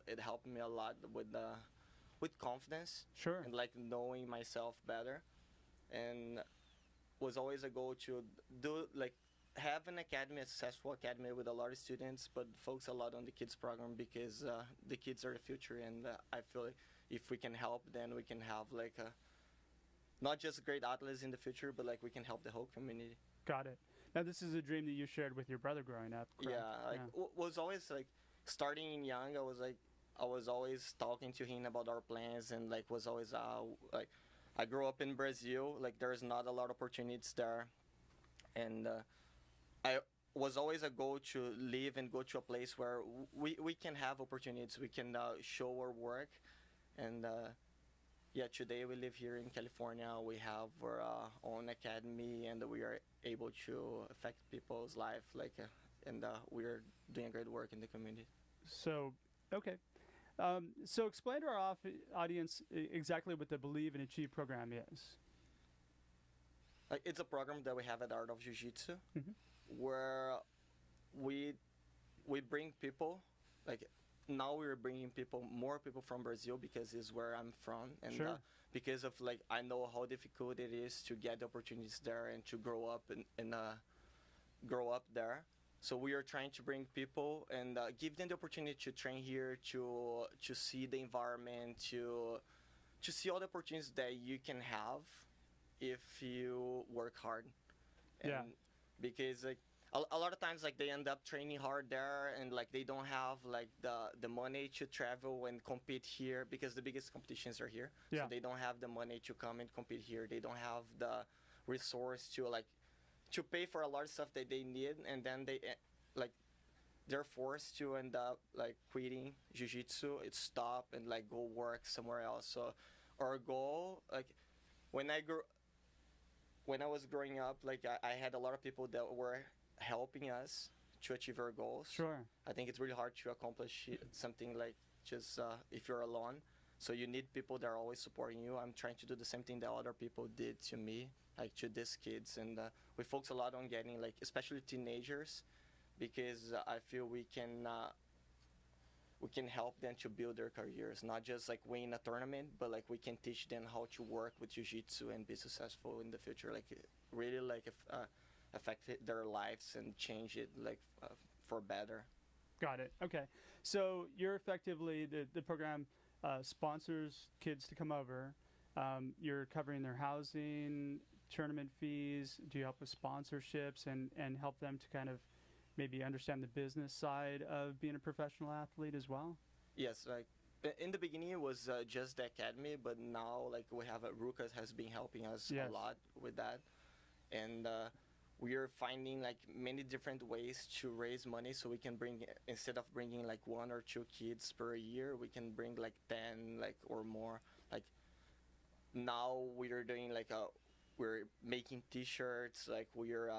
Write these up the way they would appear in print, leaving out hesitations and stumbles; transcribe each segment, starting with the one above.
it helped me a lot with confidence. Sure. And like knowing myself better, and was always a goal to do like have an academy, a successful academy with a lot of students, but focus a lot on the kids program because the kids are the future, and I feel like if we can help, then we can have like not just great athletes in the future, but like we can help the whole community. Got it. Now, this is a dream that you shared with your brother growing up, correct? Yeah, like was always like starting young. I was always talking to him about our plans, and like was always like I grew up in Brazil. Like there's not a lot of opportunities there, and I was always a goal to live and go to a place where we can have opportunities. We can show our work, and yeah, today we live here in California. We have our own academy, and we are able to affect people's life, like, and we are doing great work in the community. So, okay. So explain to our audience exactly what the Believe and Achieve program is. It's a program that we have at Art of Jiu-Jitsu, where we bring people, like now we're bringing more people from Brazil because it's where I'm from, and Sure. Because of like I know how difficult it is to get the opportunities there and to grow up and grow up there. So we are trying to bring people and give them the opportunity to train here, to see the environment, to see all the opportunities that you can have if you work hard. And Yeah. because like a lot of times like they end up training hard there, and like they don't have like the money to travel and compete here because the biggest competitions are here. Yeah. So they don't have the money to come and compete here. They don't have the resource to pay for a lot of stuff that they need, and then they're forced to end up like quitting jiu-jitsu, it stop and like go work somewhere else. So our goal, like when I was growing up, like I had a lot of people that were helping us to achieve our goals. Sure. I think it's really hard to accomplish something like just if you're alone. So you need people that are always supporting you. I'm trying to do the same thing that other people did to me, like to these kids. And we focus a lot on getting, like, especially teenagers, because I feel we can help them to build their careers, not just like win a tournament, but like we can teach them how to work with jiu-jitsu and be successful in the future. Like really like affect their lives and change it like for better. Got it. Okay. So you're effectively, the program sponsors kids to come over. You're covering their housing, tournament fees. Do you help with sponsorships and help them to kind of maybe understand the business side of being a professional athlete as well? Yes, like in the beginning it was just the academy, but now like we have Rukas has been helping us Yes. a lot with that, and we are finding like many different ways to raise money, so we can bring, instead of bringing like 1 or 2 kids per year, we can bring like 10 like or more. Like now we are doing like we're making t-shirts, like we are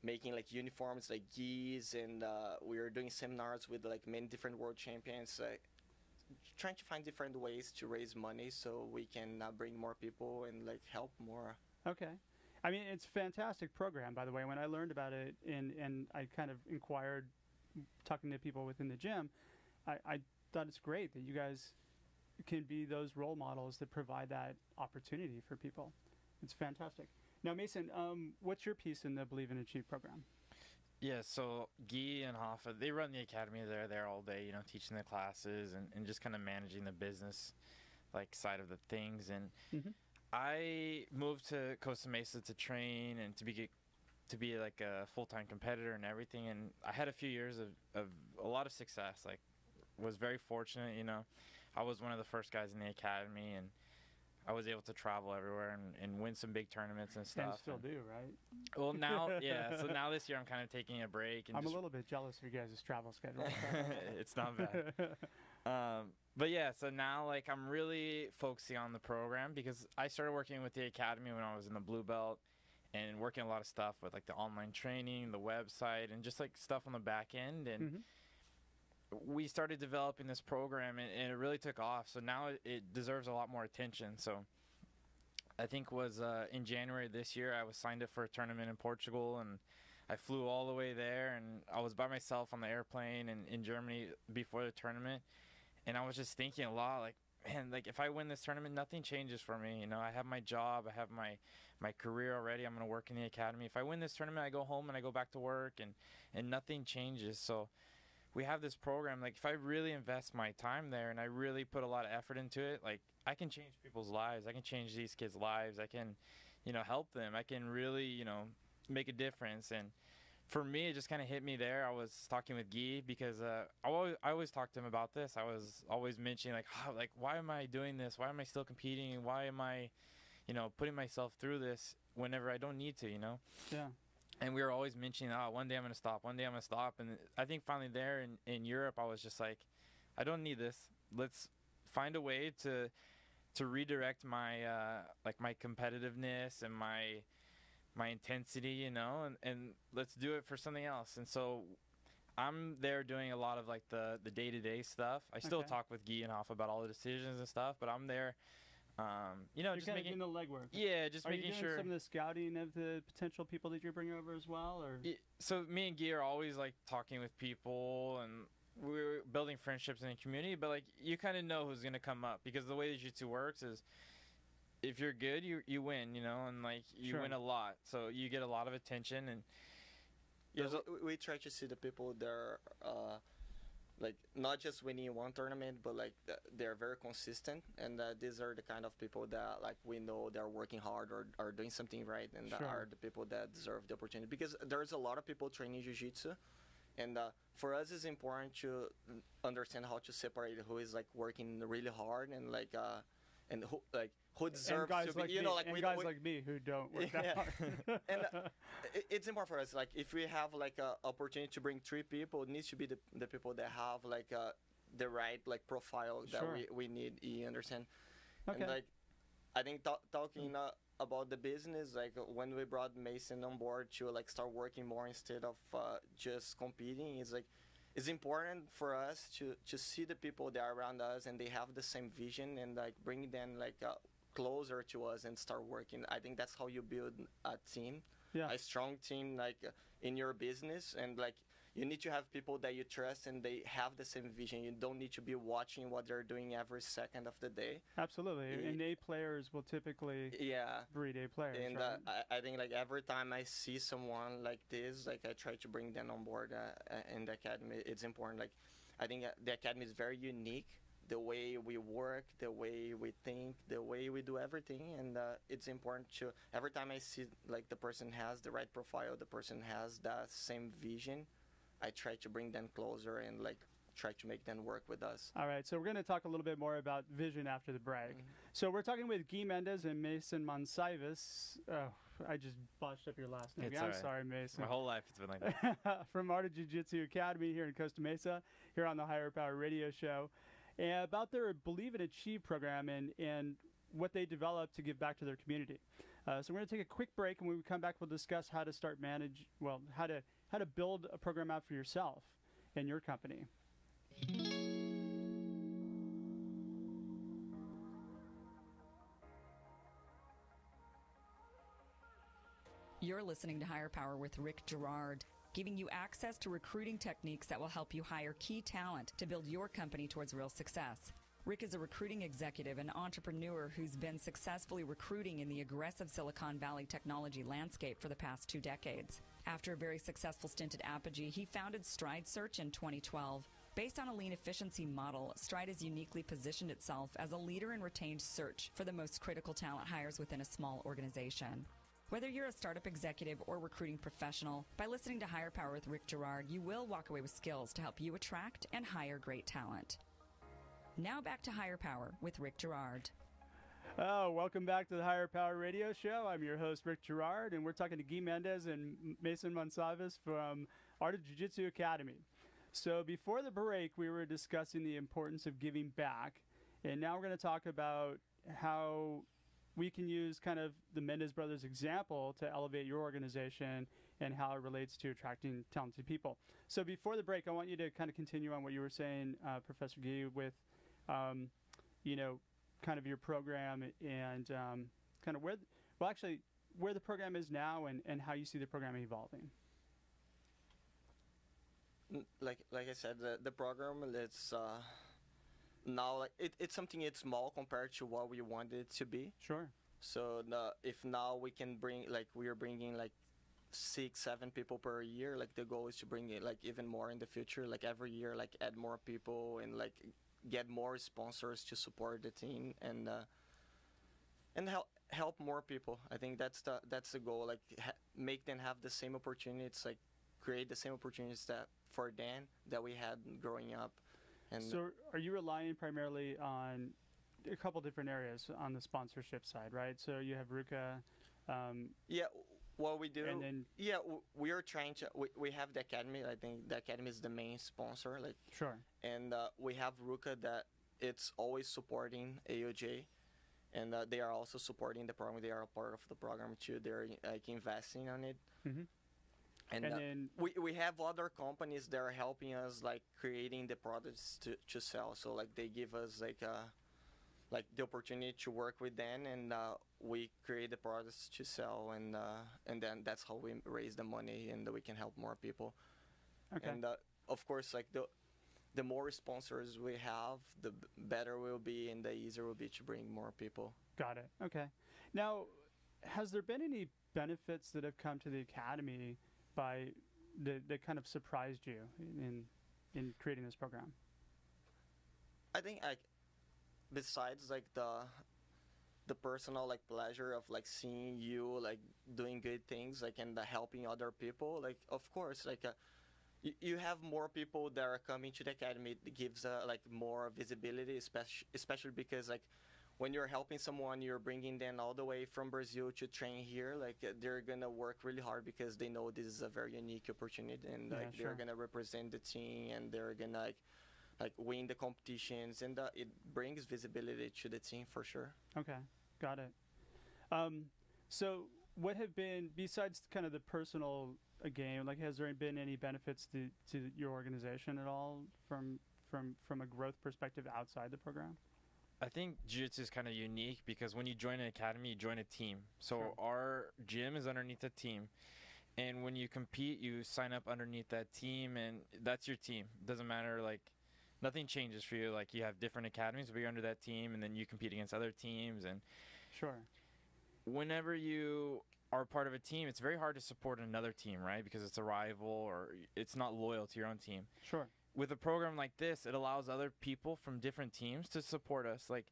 making like uniforms like gis, and we are doing seminars with like many different world champions, trying to find different ways to raise money so we can bring more people and like help more. Okay. I mean, it's a fantastic program, by the way. When I learned about it and I kind of inquired, talking to people within the gym, I thought it's great that you guys can be those role models that provide that opportunity for people. It's fantastic. Now, Mason, what's your piece in the Believe and Achieve program? Yeah, so Guy and Hoffa, they run the academy. They're there all day, teaching the classes and just kind of managing the business like side of the things. And I moved to Costa Mesa to train and to be like a full-time competitor and everything. And I had a few years of a lot of success. Like, was very fortunate, I was one of the first guys in the academy, and I was able to travel everywhere and win some big tournaments and stuff. And still do, right? Well, now, yeah. So now this year I'm kind of taking a break. And I'm a little bit jealous of your guys' travel schedule. It's not bad. But yeah, so now like I'm really focusing on the program because I started working with the academy when I was in the blue belt and working a lot of stuff with like the online training, the website, and just like stuff on the back end. And we started developing this program and it really took off. So now it deserves a lot more attention. So I think was in January this year, I was signed up for a tournament in Portugal, and I flew all the way there, and I was by myself on the airplane in Germany before the tournament. And I was just thinking a lot, like, man, like if I win this tournament, nothing changes for me. You know, I have my job, I have my career already. I'm gonna work in the academy. If I win this tournament, I go home and I go back to work, and nothing changes. So we have this program. Like if I really invest my time there and I really put a lot of effort into it, like I can change people's lives. I can change these kids' lives. I can, you know, help them. I can really, you know, make a difference. And for me, it just kind of hit me there. I was talking with Guy because I always talk to him about this. I was always mentioning like, oh, like why am I doing this? Why am I still competing? Why am I, you know, putting myself through this whenever I don't need to, you know? Yeah. And we were always mentioning, oh, one day I'm going to stop. One day I'm going to stop. And I think finally there in Europe, I was just like, I don't need this. Let's find a way to redirect my like my competitiveness and my intensity, you know, and let's do it for something else. And so I'm there doing a lot of like the day-to-day stuff. I still Okay. talk with Guy and Hoff about all the decisions and stuff, but I'm there, you know, You're just kind of making doing the legwork. yeah, just Are you making doing sure. some of the scouting of the potential people that you're bringing over as well, or? So me and Guy are always like talking with people, and we're building friendships in the community. But like you kind of know who's gonna come up because the way the jiu-jitsu works is, if you're good, you win, you know, and like you Sure. win a lot, so you get a lot of attention. And Yeah, there's a, we try to see the people that are like not just winning one tournament, but like they're very consistent, and these are the kind of people that like we know they're working hard or are doing something right, and that Sure. are the people that deserve the opportunity. Because there's a lot of people training jiu-jitsu, and for us it's important to understand how to separate who is like working really hard and like and who deserves And guys to be, like you me, know, like and we guys we, like me who don't work that Yeah. hard. And it's important for us. Like if we have like a opportunity to bring 3 people, it needs to be the people that have like the right like profile that Sure. we need. You understand? Okay. And like I think talking about the business, like when we brought Mason on board to like start working more instead of just competing, is like it's important for us to see the people that are around us and they have the same vision and like bring them like closer to us and start working. I think that's how you build a team, Yeah. a strong team like in your business. And like you need to have people that you trust and they have the same vision. You don't need to be watching what they're doing every second of the day. Absolutely. Yeah. And A players will typically Yeah. breed A players. And right? I think like every time I see someone like this, like I try to bring them on board in the academy. It's important. Like I think the academy is very unique. The way we work, the way we think, the way we do everything, and it's important to every time I see like the person has the right profile, the person has that same vision, I try to bring them closer and like try to make them work with us. All right, so we're going to talk a little bit more about vision after the break. So we're talking with Guy Mendes and Mason Monsivas. Oh, I just botched up your last name. It's I'm all right. sorry, Mason. my whole life it's been like that. From Art of Jiu-Jitsu Academy here in Costa Mesa, here on the Higher Power Radio Show, and about their Believe and Achieve program and what they developed to give back to their community. So we're going to take a quick break, and when we come back, we'll discuss how to how to build a program out for yourself and your company. You're listening to Higher Power with Rick Girard, giving you access to recruiting techniques that will help you hire key talent to build your company towards real success. Rick is a recruiting executive and entrepreneur who's been successfully recruiting in the aggressive Silicon Valley technology landscape for the past 2 decades. After a very successful stint at Apogee, he founded Stride Search in 2012. Based on a lean efficiency model, Stride has uniquely positioned itself as a leader in retained search for the most critical talent hires within a small organization. Whether you're a startup executive or recruiting professional, by listening to Higher Power with Rick Girard, you will walk away with skills to help you attract and hire great talent. Now back to Higher Power with Rick Girard. Oh, welcome back to the Higher Power Radio Show. I'm your host, Rick Girard, and we're talking to Guy Mendes and Mason Monsivas from Art of Jiu-Jitsu Academy. So before the break, we were discussing the importance of giving back, and now we're going to talk about how we can use kind of the Mendes brothers example to elevate your organization and how it relates to attracting talented people. So before the break, I want you to kind of continue on what you were saying, Professor Guy, with, kind of your program and kind of where the program is now and how you see the program evolving. Like I said, the program, it's now like it's something it's small compared to what we wanted it to be. Sure. So if now we can bring like we are bringing like 6 7 people per year, like the goal is to bring it like even more in the future, like every year, like add more people and like get more sponsors to support the team and help more people. I think that's the goal, like make them have the same opportunities, like create the same opportunities that for Dan that we had growing up. And So are you relying primarily on a couple different areas on the sponsorship side, right? So you have Ruka, yeah, what we do, and then yeah, we are trying to we have the academy. I think the academy is the main sponsor, like, sure, and we have Ruka that it's always supporting AOJ, and they are also supporting the program. They are a part of the program too. They're like investing on it. hmm And, then we have other companies that are helping us, like creating the products to sell. So like they give us like the opportunity to work with them, and we create the products to sell, and then that's how we raise the money, and we can help more people. okay, And of course, like the more sponsors we have, the better we'll be, and the easier it will be to bring more people. got it. Okay, now has there been any benefits that have come to the academy by that kind of surprised you in creating this program? I think like besides like the personal like pleasure of like seeing you like doing good things, like, and helping other people, like of course like you have more people that are coming to the academy. It gives like more visibility, especially because like when you're helping someone, you're bringing them all the way from Brazil to train here. Like they're gonna work really hard because they know this is a very unique opportunity, and Yeah, like sure. they're gonna represent the team, and they're gonna like win the competitions, and it brings visibility to the team for sure. Okay, got it. So what have been, besides kind of the personal gain, like has there been any benefits to your organization at all from a growth perspective outside the program? I think jiu-jitsu is kind of unique because when you join an academy, you join a team. So Sure. our gym is underneath a team. And when you compete, you sign up underneath that team, and that's your team. Doesn't matter, like, nothing changes for you. Like, you have different academies, but you're under that team, and then you compete against other teams. And Sure. whenever you are part of a team, it's very hard to support another team, right? Because it's a rival or it's not loyal to your own team. Sure. With a program like this, it allows other people from different teams to support us. Like,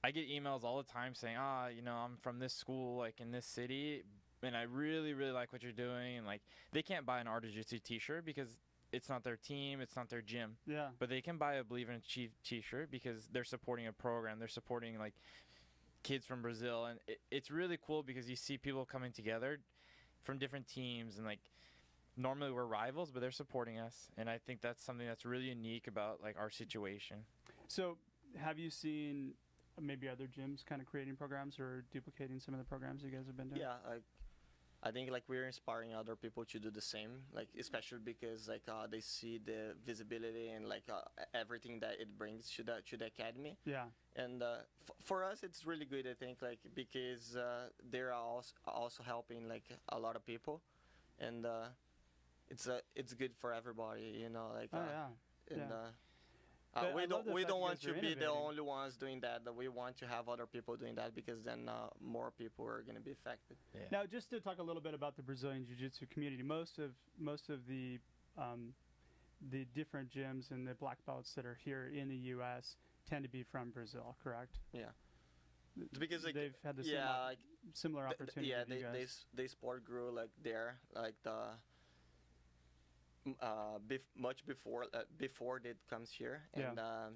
I get emails all the time saying, I'm from this school, like, in this city, and I really, really like what you're doing. And, like, they can't buy an Art of Jiu-Jitsu t-shirt because it's not their team, it's not their gym. Yeah. But they can buy a Believe in Achieve t-shirt because they're supporting a program. They're supporting, like, kids from Brazil. And it's really cool because you see people coming together from different teams, and, like, normally we're rivals, but they're supporting us, and I think that's something that's really unique about like our situation. So have you seen maybe other gyms kind of creating programs or duplicating some of the programs you guys have been doing? Yeah, like I think like we're inspiring other people to do the same, like especially because like they see the visibility and like everything that it brings to the academy. Yeah. And for us, it's really good, I think, like because they're also helping like a lot of people, and it's good for everybody, like. Oh yeah. And But I love the we fact don't you want guys are to be the innovating. only ones doing that. That we want to have other people doing that because then more people are going to be affected. Now, just to talk a little bit about the Brazilian Jiu-Jitsu community, most of the different gyms and the black belts that are here in the U.S. tend to be from Brazil, correct? Yeah. It's because like They've had the like similar opportunity. yeah, with you guys. they sport grew like there, like the much before it comes here, Yeah.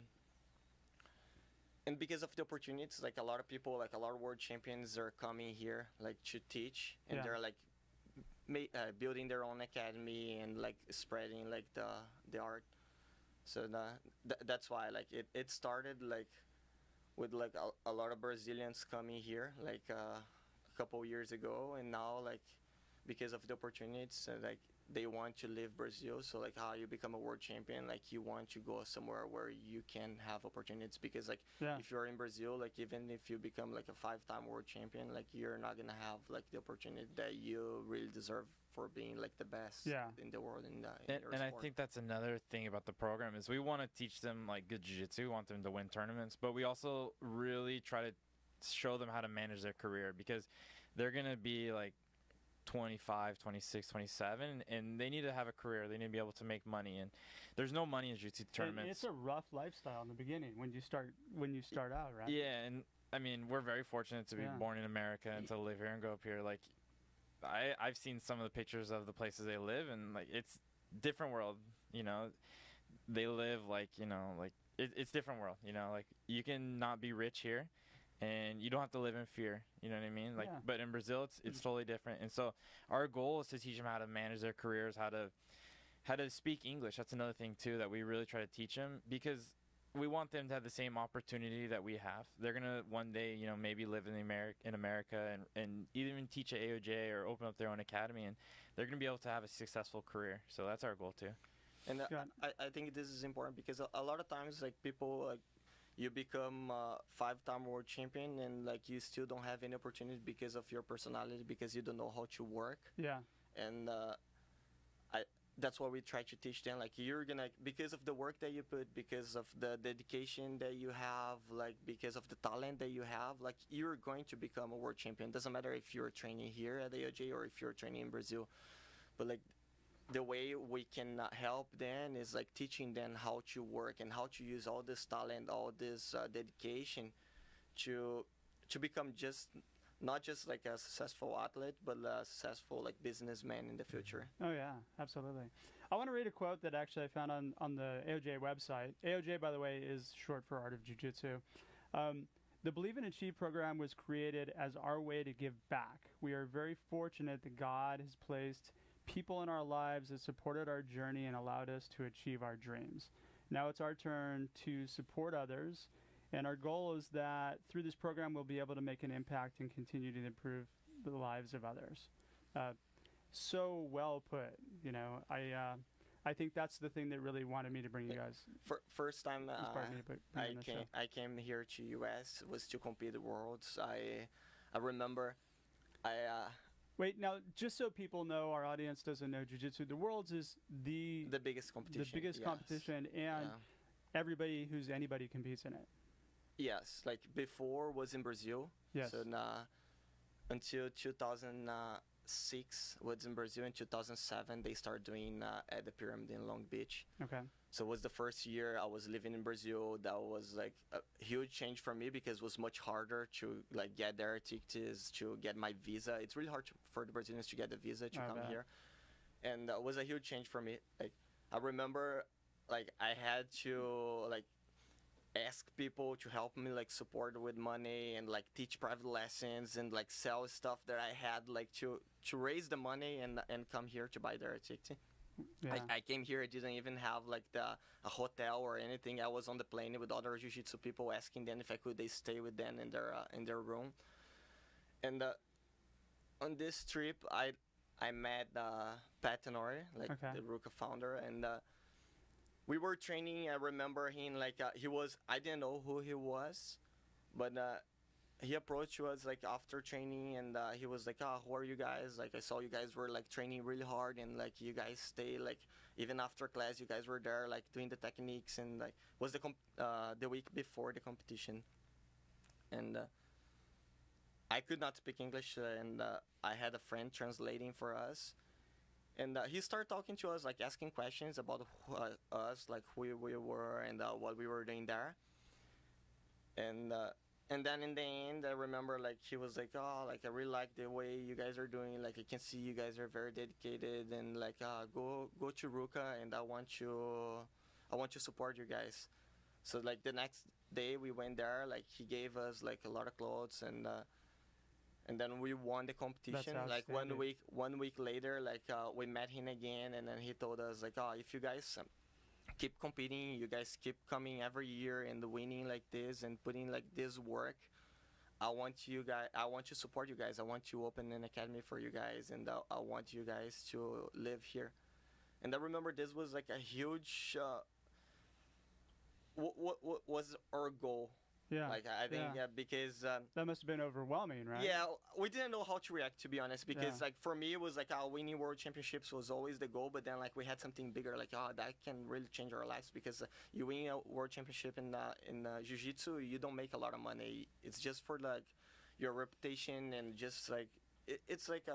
And because of the opportunities, like a lot of people, like a lot of world champions are coming here like to teach, and Yeah. they're like building their own academy and like spreading like the art. So that's why like it started like with like a lot of Brazilians coming here like a couple years ago, and now like because of the opportunities, like they want to leave Brazil. So like how you become a world champion, like you want to go somewhere where you can have opportunities, because like Yeah. if you're in Brazil, like even if you become like a 5-time world champion, like you're not gonna have like the opportunity that you really deserve for being like the best Yeah. in the world in your And I sport. think that's another thing about the program is we want to teach them like good jiu-jitsu. We want them to win tournaments, but we also really try to show them how to manage their career, because they're going to be like 25, 26, 27, and they need to have a career. They need to be able to make money, and there's no money in jiu-jitsu And tournaments. it's a rough lifestyle in the beginning when you start out, right? Yeah, and I mean, we're very fortunate to be Yeah. born in America and to live here and grow up here. Like, I've seen some of the pictures of the places they live, and like it's different world. You know, they live like it's different world. You know, like you can not be rich here, and you don't have to live in fear. You know what I mean? Like, Yeah. but in Brazil, it's totally different. And so our goal is to teach them how to manage their careers, how to speak English. That's another thing too that we really try to teach them, because we want them to have the same opportunity that we have. They're gonna one day, maybe live in America and even teach at AOJ or open up their own academy, and they're gonna be able to have a successful career. So that's our goal too. And Yeah. I think this is important because a lot of times like people like you become a 5-time world champion and like you still don't have any opportunity because of your personality, because you don't know how to work. Yeah. And that's what we try to teach them. Like you're gonna, because of the work that you put, because of the dedication that you have, like because of the talent that you have, like you're going to become a world champion. Doesn't matter if you're training here at AOJ or if you're training in Brazil. But like the way we can help them is like teaching them how to work and how to use all this talent, all this dedication to become not just like a successful athlete, but a successful like businessman in the future. Oh yeah, absolutely. I want to read a quote that actually I found on the AOJ website. AOJ, by the way, is short for Art of Jiu-Jitsu. The Believe and Achieve program was created as our way to give back. We are very fortunate that God has placed people in our lives that supported our journey and allowed us to achieve our dreams. Now it's our turn to support others, and our goal is that through this program we'll be able to make an impact and continue to improve the lives of others. So well put. I think that's the thing that really wanted me to bring you guys. First time Inspired me to bring you on the show. I came here to US was to compete at Worlds. I remember Wait, now, just so people know, our audience doesn't know Jiu-Jitsu, the Worlds is the biggest competition. The biggest yes. competition, and everybody who's anybody competes in it. Yes, like before was in Brazil. Yes. So until 2006 was in Brazil. In 2007 they started doing at the Pyramid in Long Beach. Okay. So it was the first year I was living in Brazil. That was like a huge change for me because it was much harder to like get their tickets, to get my visa. It's really hard for the Brazilians to get the visa to come here. And it was a huge change for me. Like I remember like I had to like ask people to help me like support with money and like teach private lessons and like sell stuff that I had like to raise the money and come here to buy their ticket. Yeah. I came here. I didn't even have like a hotel or anything. I was on the plane with other jiu-jitsu people, asking them if I could they stay with them in their room. And on this trip, I met Pat Tenori, like the Ruka founder, and we were training. I remember him like he was. I didn't know who he was, but he approached us like after training, and he was like, "Oh, who are you guys? Like I saw you guys were like training really hard, and like you guys stay like even after class, you guys were there like doing the techniques, and like was the week before the competition, and I could not speak English, and I had a friend translating for us." And he started talking to us, like asking questions about us, like who we were and what we were doing there. And then in the end, I remember like he was like, "Oh, like I really like the way you guys are doing. Like I can see you guys are very dedicated, and like go to Ruka, and I want to support you guys." So like the next day we went there. Like he gave us like a lot of clothes and then we won the competition. Like 1 week later, like we met him again, and then he told us like, "Oh, if you guys keep competing, you guys keep coming every year and winning like this and putting like this work, I want to support you guys. I want to open an academy for you guys, and I want you guys to live here." And I remember this was like a huge. What was our goal? Yeah. Like I think because that must have been overwhelming, right? yeah, we didn't know how to react, to be honest, because Yeah. like for me it was like winning world championships was always the goal, but then like we had something bigger, like that can really change our lives, because you win a world championship in jiu-jitsu, you don't make a lot of money. It's just for like your reputation, and just like it's like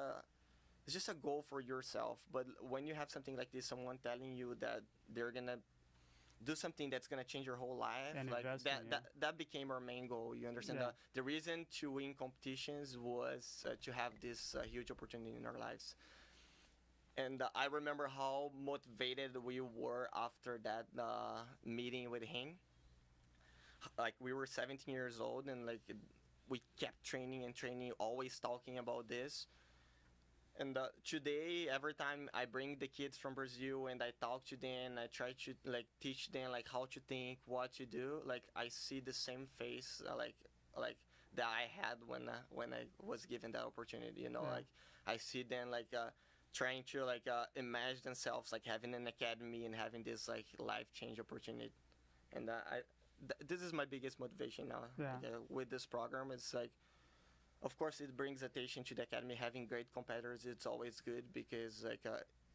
it's just a goal for yourself. But when you have something like this, someone telling you that they're gonna do something that's gonna change your whole life, And like invest in you. that became our main goal. You understand? Yeah. The reason to win competitions was to have this huge opportunity in our lives. And I remember how motivated we were after that meeting with him. Like we were 17 years old, and like we kept training and training, always talking about this. And today, every time I bring the kids from Brazil and I talk to them, I try to like teach them like how to think, what to do. Like I see the same face, like that I had when I was given that opportunity. You know, Yeah. like I see them like trying to like imagine themselves like having an academy and having this like life change opportunity. And this is my biggest motivation now. Yeah. Like, with this program. It's like, of course, it brings attention to the academy. Having great competitors, it's always good, because like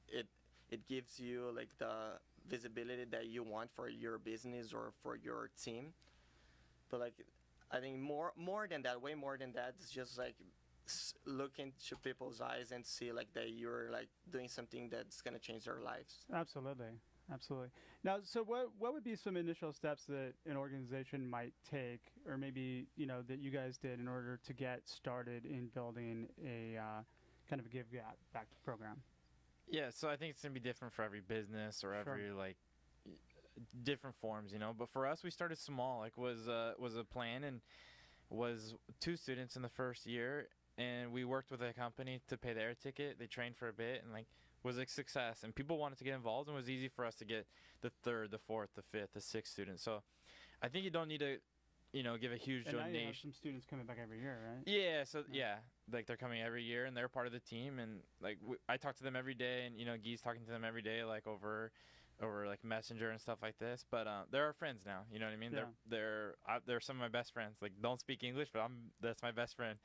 it gives you like the visibility that you want for your business or for your team. But like, I think more than that, way more than that, it's just like look into people's eyes and see like that you're like doing something that's gonna change their lives. Absolutely. Absolutely. Now, so what would be some initial steps that an organization might take, or maybe, that you guys did in order to get started in building a kind of a give back program? Yeah, so I think it's gonna be different for every business or every like different forms, But for us, we started small. Like was a plan, and was 2 students in the first year, and we worked with a company to pay their ticket. They trained for a bit, and like was a success, and people wanted to get involved, and it was easy for us to get the 3rd, the 4th, the 5th, the 6th students. So I think you don't need to, give a huge And now you have donation. some students coming back every year, right? Yeah, so like they're coming every year, and they're part of the team, and like I talk to them every day, and Guy's talking to them every day, like over like Messenger and stuff like this. But they're our friends now. You know what I mean? Yeah. They're some of my best friends. Like, don't speak English, but that's my best friend.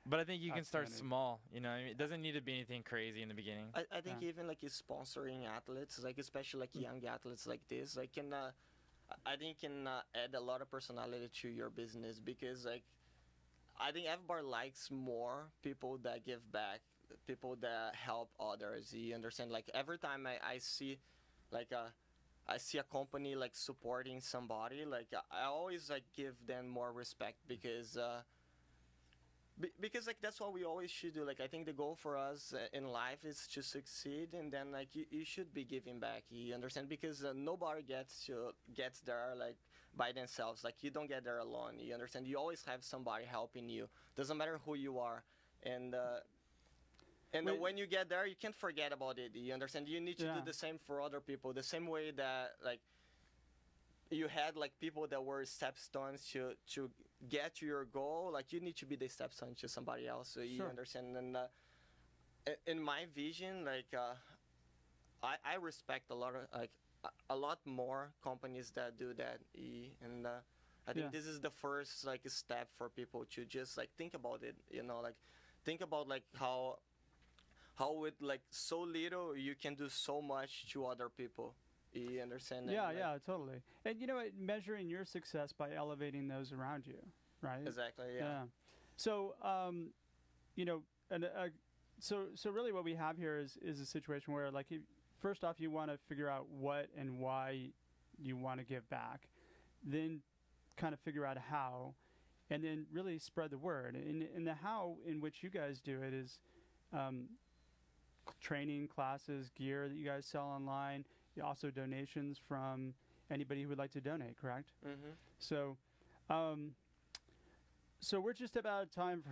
But I think you can start small. You know what I mean? It doesn't need to be anything crazy in the beginning. I think even like sponsoring athletes, like especially like young athletes like this, like can I think can add a lot of personality to your business, because like I think everybody likes more people that give back, people that help others. You understand? Like every time I see like I see a company like supporting somebody, like I always like give them more respect, because because like that's what we always should do. Like I think the goal for us in life is to succeed, and then like you should be giving back. You understand? Because nobody gets there like by themselves. Like you don't get there alone. You understand? You always have somebody helping you. Doesn't matter who you are, and when you get there, you can't forget about it. You understand? You need to do the same for other people. The same way that like you had like people that were stepstones to get to your goal, like you need to be the stepstone to somebody else. So you understand? And in my vision, like I respect a lot more companies that do that. And I think this is the first like step for people to just like think about it. Like think about like how with like so little you can do so much to other people. You understand? Yeah, totally. And measuring your success by elevating those around you, right? Exactly. Yeah. So, so really, what we have here is a situation where, like, first off, you want to figure out what and why you want to give back, then kind of figure out how, and then really spread the word. And the how in which you guys do it is training, classes, gear that you guys sell online. Also donations from anybody who would like to donate, correct? Mm-hmm. So, so we're just about out of time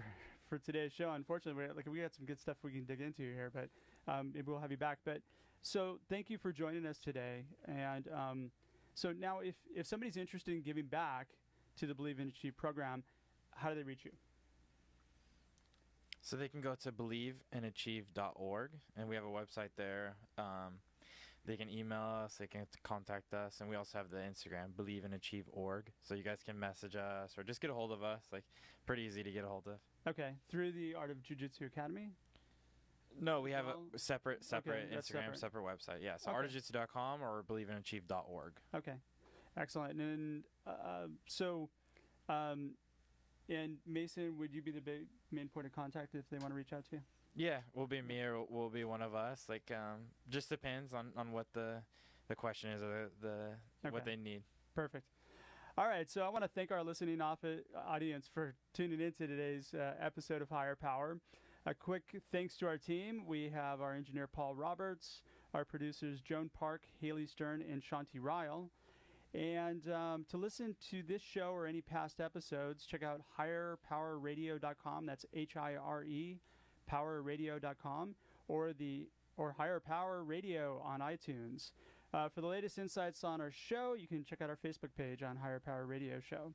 for today's show. Unfortunately, we got some good stuff we can dig into here, but maybe we'll have you back. But so thank you for joining us today. And so now, if somebody's interested in giving back to the Believe in Achieve program, how do they reach you? So they can go to believeandachieve.org, and we have a website there. They can email us, they can contact us, and we also have the Instagram, believeandachieve.org. So you guys can message us or just get a hold of us. Like, pretty easy to get a hold of. Okay, through the Art of Jiu-Jitsu Academy? No, we have a separate Okay, Instagram, that's separate. separate website. Yeah, so Okay. artofjitsu.com or believeandachieve.org. Okay, excellent. And and Mason, would you be the main point of contact if they want to reach out to you? Yeah, will be me or will be one of us. Like, just depends on what the question is or what Okay. they need. Perfect. All right, so I want to thank our listening audience for tuning in to today's episode of Higher Power. A quick thanks to our team. We have our engineer, Paul Roberts, our producers, Joan Park, Haley Stern, and Shanti Ryle. And to listen to this show or any past episodes, check out higherpowerradio.com. That's HIRE, powerradio.com, or Higher Power Radio on iTunes. For the latest insights on our show, you can check out our Facebook page on Higher Power Radio Show.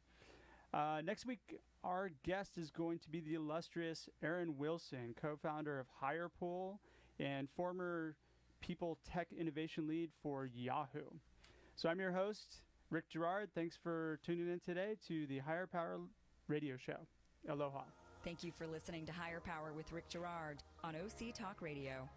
Next week, our guest is going to be the illustrious Aaron Wilson, co-founder of HirePool and former People Tech Innovation Lead for Yahoo. So I'm your host, Rick Girard. Thanks for tuning in today to the Higher Power Radio Show. Aloha. Thank you for listening to Higher Power with Rick Girard on OC Talk Radio.